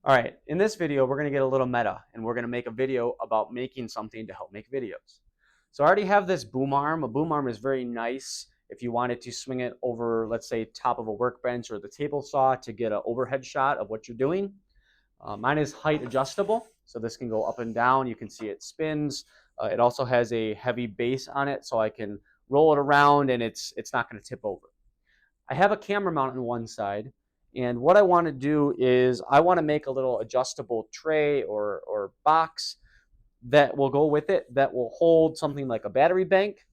All right, in this video, we're gonna get a little meta and we're gonna make a video about making something to help make videos. So I already have this boom arm. A boom arm is very nice if you wanted to swing it over, let's say, top of a workbench or the table saw to get an overhead shot of what you're doing. Mine is height adjustable, so this can go up and down. You can see it spins. It also has a heavy base on it, so I can roll it around and it's not gonna tip over. I have a camera mount on one side. And what I want to do is I want to make a little adjustable tray or box that will go with it that will hold something like a battery bank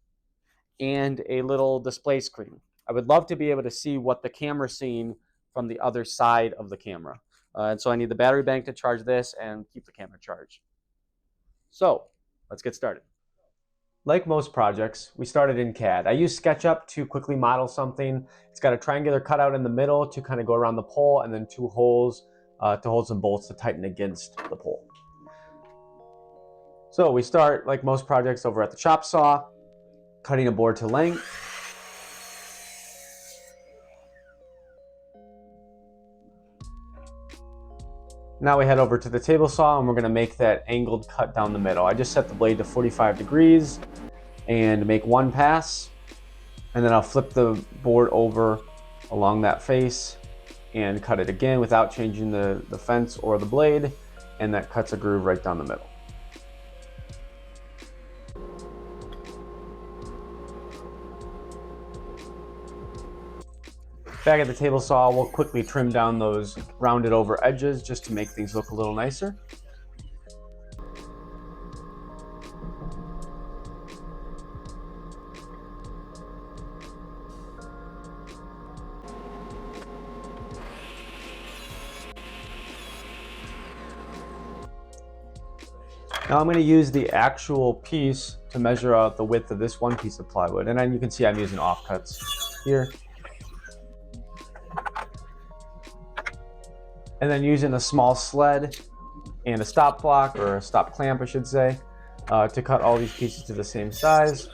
and a little display screen. I would love to be able to see what the camera's seeing from the other side of the camera. And so I need the battery bank to charge this and keep the camera charged. So let's get started. Like most projects, we started in CAD. I used SketchUp to quickly model something. It's got a triangular cutout in the middle to kind of go around the pole, and then two holes to hold some bolts to tighten against the pole. So we start, like most projects, over at the chop saw, cutting a board to length. Now we head over to the table saw and we're going to make that angled cut down the middle. I just set the blade to 45 degrees and make one pass, and then I'll flip the board over along that face and cut it again without changing the fence or the blade, and that cuts a groove right down the middle. Back at the table saw, we'll quickly trim down those rounded over edges just to make things look a little nicer. Now I'm going to use the actual piece to measure out the width of this one piece of plywood, and then you can see I'm using offcuts here. And then using a small sled and a stop block, or a stop clamp I should say, to cut all these pieces to the same size.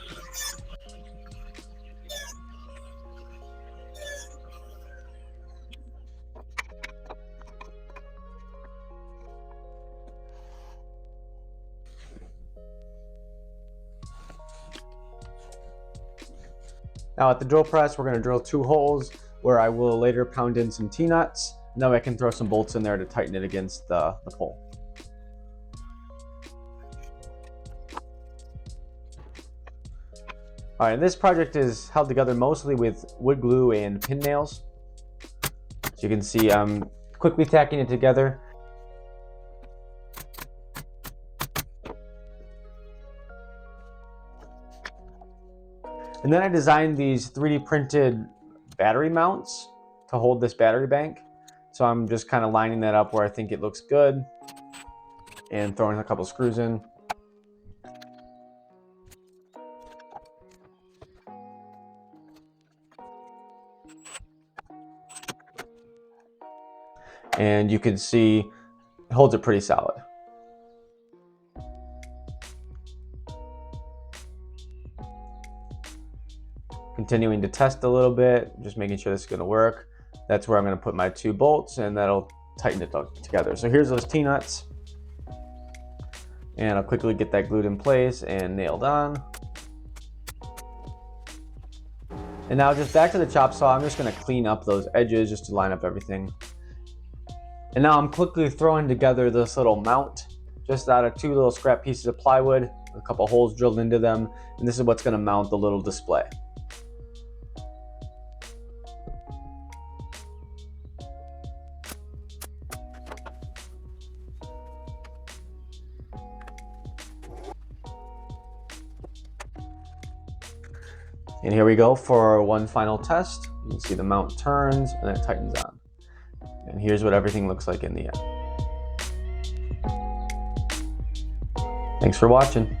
Now at the drill press, we're going to drill 2 holes where I will later pound in some T-nuts. Now I can throw some bolts in there to tighten it against the pole. All right, this project is held together mostly with wood glue and pin nails. So you can see I'm quickly tacking it together. And then I designed these 3D printed battery mounts to hold this battery bank. So I'm just kind of lining that up where I think it looks good and throwing a couple screws in. And you can see it holds it pretty solid. Continuing to test a little bit, just making sure this is going to work. That's where I'm going to put my 2 bolts, and that'll tighten it together. So here's those T-nuts, and I'll quickly get that glued in place and nailed on. And now just back to the chop saw, I'm just going to clean up those edges just to line up everything. And now I'm quickly throwing together this little mount just out of 2 little scrap pieces of plywood, a couple holes drilled into them, and this is what's going to mount the little display. And here we go for one final test. You can see the mount turns and then it tightens on. And here's what everything looks like in the end. Thanks for watching.